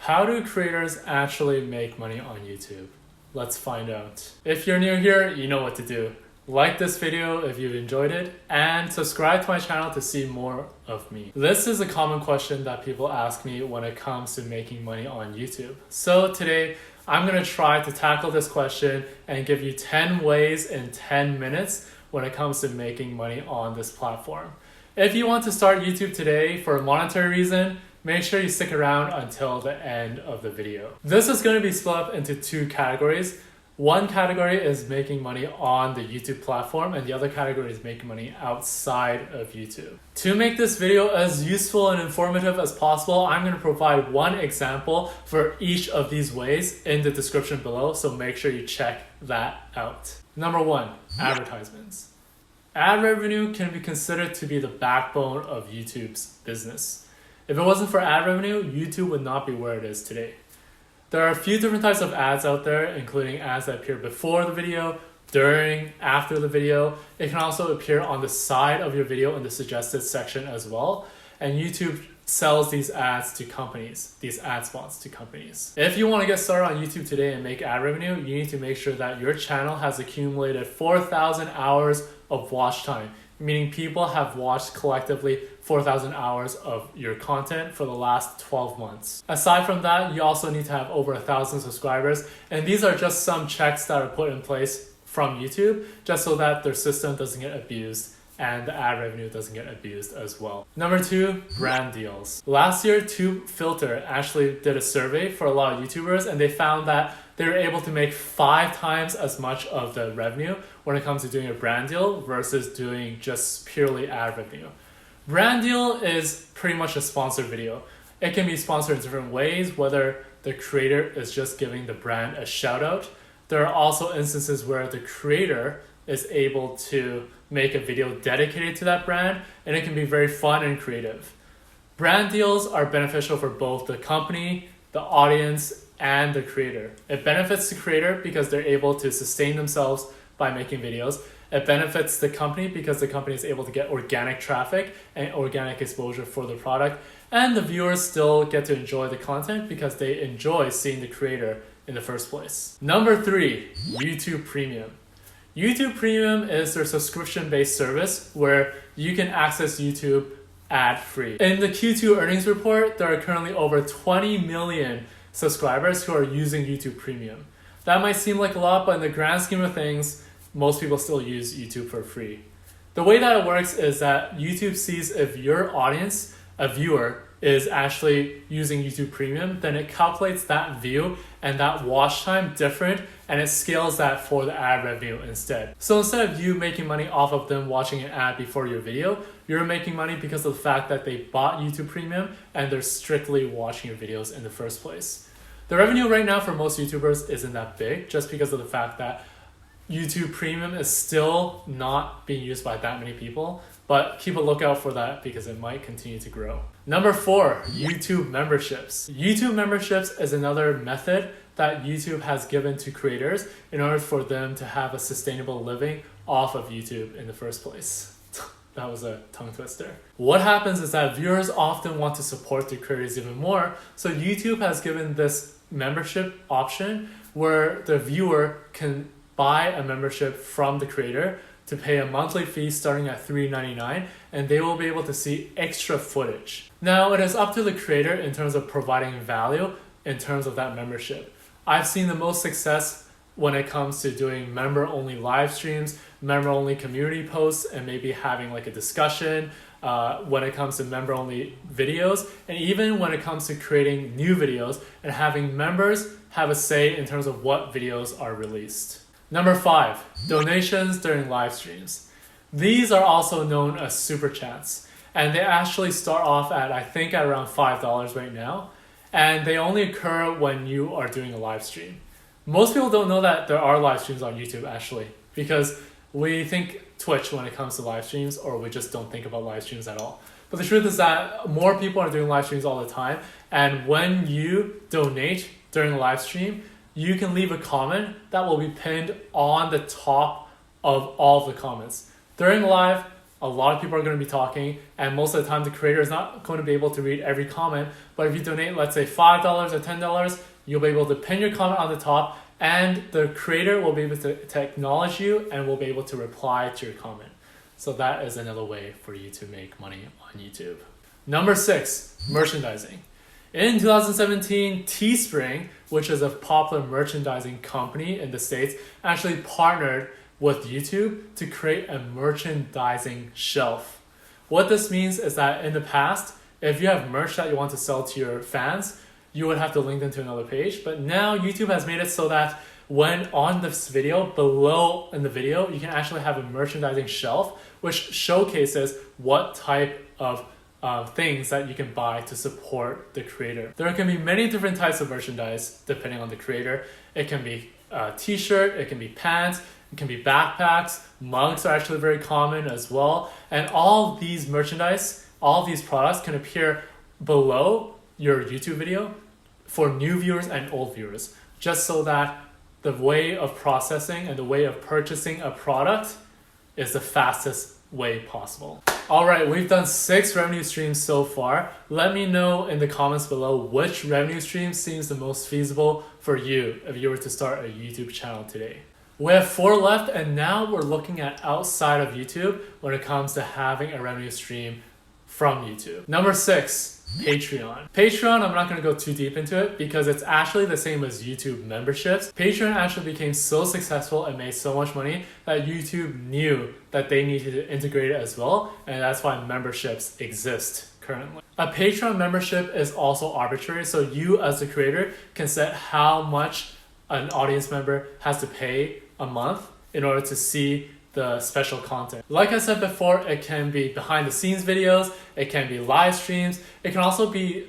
How do creators actually make money on YouTube? Let's find out. If you're new here, you know what to do. Like this video if you've enjoyed it, and subscribe to my channel to see more of me. This is a common question that people ask me when it comes to making money on YouTube. So today, I'm gonna try to tackle this question and give you 10 ways in 10 minutes when it comes to making money on this platform. If you want to start YouTube today for a monetary reason, make sure you stick around until the end of the video. This is going to be split up into two categories. One category is making money on the YouTube platform, and the other category is making money outside of YouTube. To make this video as useful and informative as possible, I'm going to provide one example for each of these ways in the description below, so make sure you check that out. Number one, advertisements. Ad revenue can be considered to be the backbone of YouTube's business. If it wasn't for ad revenue, YouTube would not be where it is today. There are a few different types of ads out there, including ads that appear before the video, during, after the video. It can also appear on the side of your video in the suggested section as well. And YouTube sells these ads to companies, these ad spots to companies. If you want to get started on YouTube today and make ad revenue, you need to make sure that your channel has accumulated 4,000 hours of watch time, meaning people have watched collectively 4,000 hours of your content for the last 12 months. Aside from that, you also need to have over 1,000 subscribers, and these are just some checks that are put in place from YouTube just so that their system doesn't get abused and the ad revenue doesn't get abused as well. Number two, brand deals. Last year, TubeFilter actually did a survey for a lot of YouTubers, and they found that they were able to make 5 times as much of the revenue when it comes to doing a brand deal versus doing just purely ad revenue. Brand deal is pretty much a sponsored video. It can be sponsored in different ways, whether the creator is just giving the brand a shout out. There are also instances where the creator is able to make a video dedicated to that brand, and it can be very fun and creative. Brand deals are beneficial for both the company, the audience, and the creator. It benefits the creator because they're able to sustain themselves by making videos. It benefits the company because the company is able to get organic traffic and organic exposure for the product. And the viewers still get to enjoy the content because they enjoy seeing the creator in the first place. Number 3, YouTube Premium. YouTube Premium is their subscription-based service where you can access YouTube ad-free. In the Q2 earnings report, there are currently over 20 million subscribers who are using YouTube Premium. That might seem like a lot, but in the grand scheme of things, most people still use YouTube for free. The way that it works is that YouTube sees if your audience, a viewer, is actually using YouTube Premium, then it calculates that view and that watch time different, and it scales that for the ad revenue instead. So instead of you making money off of them watching an ad before your video, you're making money because of the fact that they bought YouTube Premium and they're strictly watching your videos in the first place. The revenue right now for most YouTubers isn't that big, just because of the fact that YouTube Premium is still not being used by that many people, but keep a lookout for that because it might continue to grow. Number 4, YouTube memberships. YouTube memberships is another method that YouTube has given to creators in order for them to have a sustainable living off of YouTube in the first place. That was a tongue twister. What happens is that viewers often want to support their creators even more, so YouTube has given this membership option where the viewer can buy a membership from the creator to pay a monthly fee starting at $3.99, and they will be able to see extra footage. Now, it is up to the creator in terms of providing value in terms of that membership. I've seen the most success when it comes to doing member-only live streams, member-only community posts, and maybe having like a discussion when it comes to member-only videos, and even when it comes to creating new videos and having members have a say in terms of what videos are released. Number 5, donations during live streams. These are also known as super chats, and they actually start off at, I think, at around $5 right now, and they only occur when you are doing a live stream. Most people don't know that there are live streams on YouTube actually, because we think Twitch when it comes to live streams, or we just don't think about live streams at all. But the truth is that more people are doing live streams all the time, and when you donate during a live stream, you can leave a comment that will be pinned on the top of all of the comments. During live, a lot of people are going to be talking, and most of the time the creator is not going to be able to read every comment. But if you donate, let's say $5 or $10, you'll be able to pin your comment on the top, and the creator will be able to acknowledge you and will be able to reply to your comment. So that is another way for you to make money on YouTube. Number 6, merchandising. In 2017, Teespring, which is a popular merchandising company in the States, actually partnered with YouTube to create a merchandising shelf. What this means is that in the past, if you have merch that you want to sell to your fans, you would have to link them to another page. But now YouTube has made it so that when on this video, below in the video, you can actually have a merchandising shelf, which showcases what type of things that you can buy to support the creator. There can be many different types of merchandise depending on the creator. It can be a t-shirt, it can be pants, it can be backpacks, mugs are actually very common as well. And all these merchandise, all these products can appear below your YouTube video for new viewers and old viewers, just so that the way of processing and the way of purchasing a product is the fastest way possible. All right, we've done 6 revenue streams so far. Let me know in the comments below which revenue stream seems the most feasible for you if you were to start a YouTube channel today. We have 4 left, and now we're looking at outside of YouTube when it comes to having a revenue stream from YouTube. Number 6, Patreon. Patreon, I'm not going to go too deep into it because it's actually the same as YouTube memberships. Patreon actually became so successful and made so much money that YouTube knew that they needed to integrate it as well, and that's why memberships exist currently. A Patreon membership is also arbitrary, so you as the creator can set how much an audience member has to pay a month in order to see the special content. Like I said before, it can be behind the scenes videos, it can be live streams, it can also be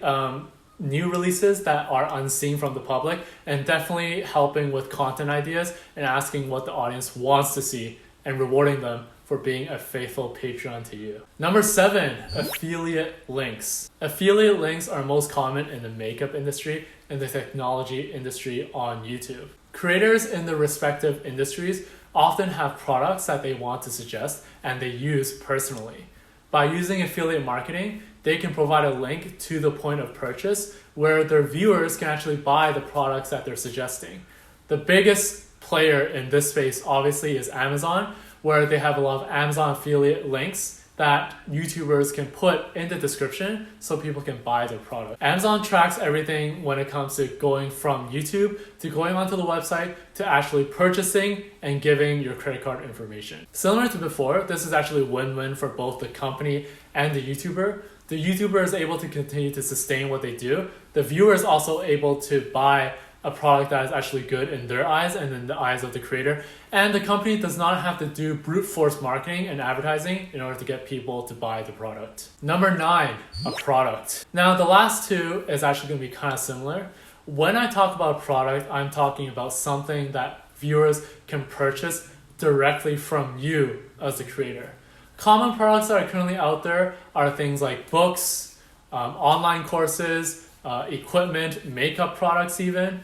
new releases that are unseen from the public, and definitely helping with content ideas and asking what the audience wants to see and rewarding them for being a faithful Patreon to you. Number 7, affiliate links. Affiliate links are most common in the makeup industry and the technology industry on YouTube. Creators in the respective industries often have products that they want to suggest and they use personally. By using affiliate marketing, they can provide a link to the point of purchase where their viewers can actually buy the products that they're suggesting. The biggest player in this space obviously is Amazon, where they have a lot of Amazon affiliate links that YouTubers can put in the description so people can buy their product. Amazon tracks everything when it comes to going from YouTube to going onto the website to actually purchasing and giving your credit card information. Similar to before, this is actually win-win for both the company and the YouTuber. The YouTuber is able to continue to sustain what they do. The viewer is also able to buy a product that is actually good in their eyes and in the eyes of the creator. And the company does not have to do brute force marketing and advertising in order to get people to buy the product. Number 9, a product. Now the last 2 is actually going to be kind of similar. When I talk about a product, I'm talking about something that viewers can purchase directly from you as the creator. Common products that are currently out there are things like books, online courses, equipment, makeup products even.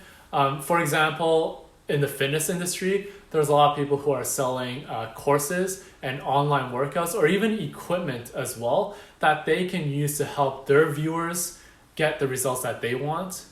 For example, in the fitness industry, there's a lot of people who are selling courses and online workouts or even equipment as well that they can use to help their viewers get the results that they want.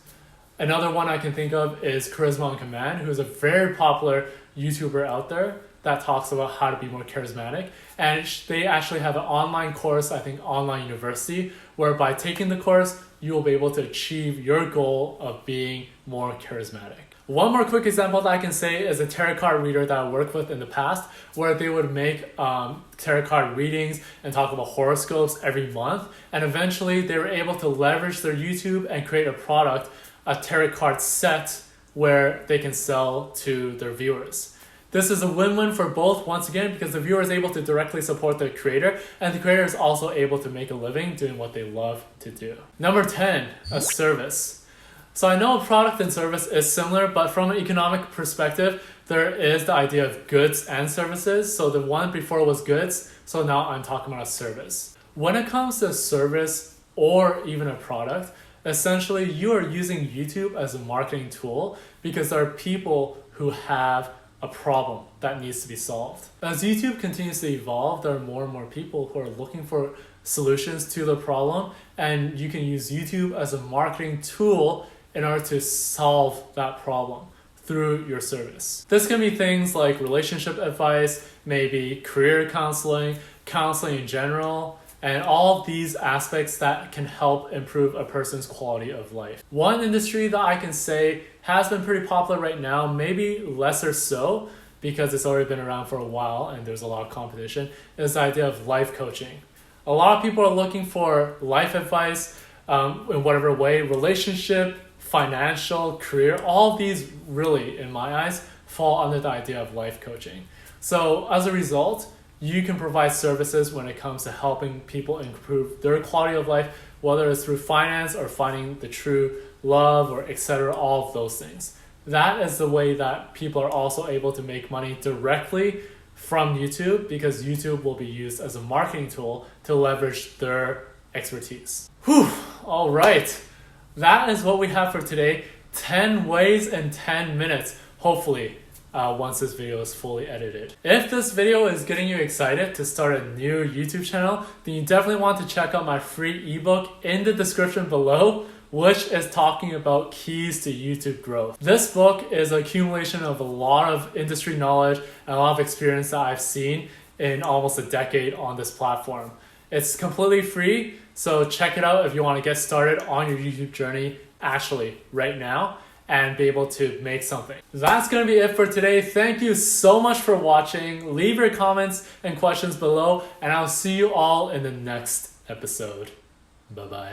Another one I can think of is Charisma on Command, who's a very popular YouTuber out there that talks about how to be more charismatic. And they actually have an online course, I think online university, where by taking the course, you will be able to achieve your goal of being more charismatic. One more quick example that I can say is a tarot card reader that I worked with in the past, where they would make tarot card readings and talk about horoscopes every month. And eventually they were able to leverage their YouTube and create a product, a tarot card set, where they can sell to their viewers. This is a win-win for both, once again, because the viewer is able to directly support the creator, and the creator is also able to make a living doing what they love to do. Number 10, a service. So I know a product and service is similar, but from an economic perspective, there is the idea of goods and services. So the one before was goods, so now I'm talking about a service. When it comes to a service or even a product, essentially you are using YouTube as a marketing tool because there are people who have a problem that needs to be solved. As YouTube continues to evolve, there are more and more people who are looking for solutions to the problem, and you can use YouTube as a marketing tool in order to solve that problem through your service. This can be things like relationship advice, maybe career counseling, counseling in general, and all of these aspects that can help improve a person's quality of life. One industry that I can say has been pretty popular right now, maybe lesser so because it's already been around for a while and there's a lot of competition, is the idea of life coaching. A lot of people are looking for life advice in whatever way, relationship, financial, career, all of these really, in my eyes, fall under the idea of life coaching. So as a result, you can provide services when it comes to helping people improve their quality of life, whether it's through finance or finding the true love or etc., all of those things. That is the way that people are also able to make money directly from YouTube, because YouTube will be used as a marketing tool to leverage their expertise. Whew, all right. That is what we have for today. 10 ways in 10 minutes, hopefully. Once this video is fully edited. If this video is getting you excited to start a new YouTube channel, then you definitely want to check out my free ebook in the description below, which is talking about keys to YouTube growth. This book is an accumulation of a lot of industry knowledge and a lot of experience that I've seen in almost a decade on this platform. It's completely free, so check it out if you want to get started on your YouTube journey actually right now and be able to make something. That's going to be it for today. Thank you so much for watching. Leave your comments and questions below, and I'll see you all in the next episode. Bye-bye.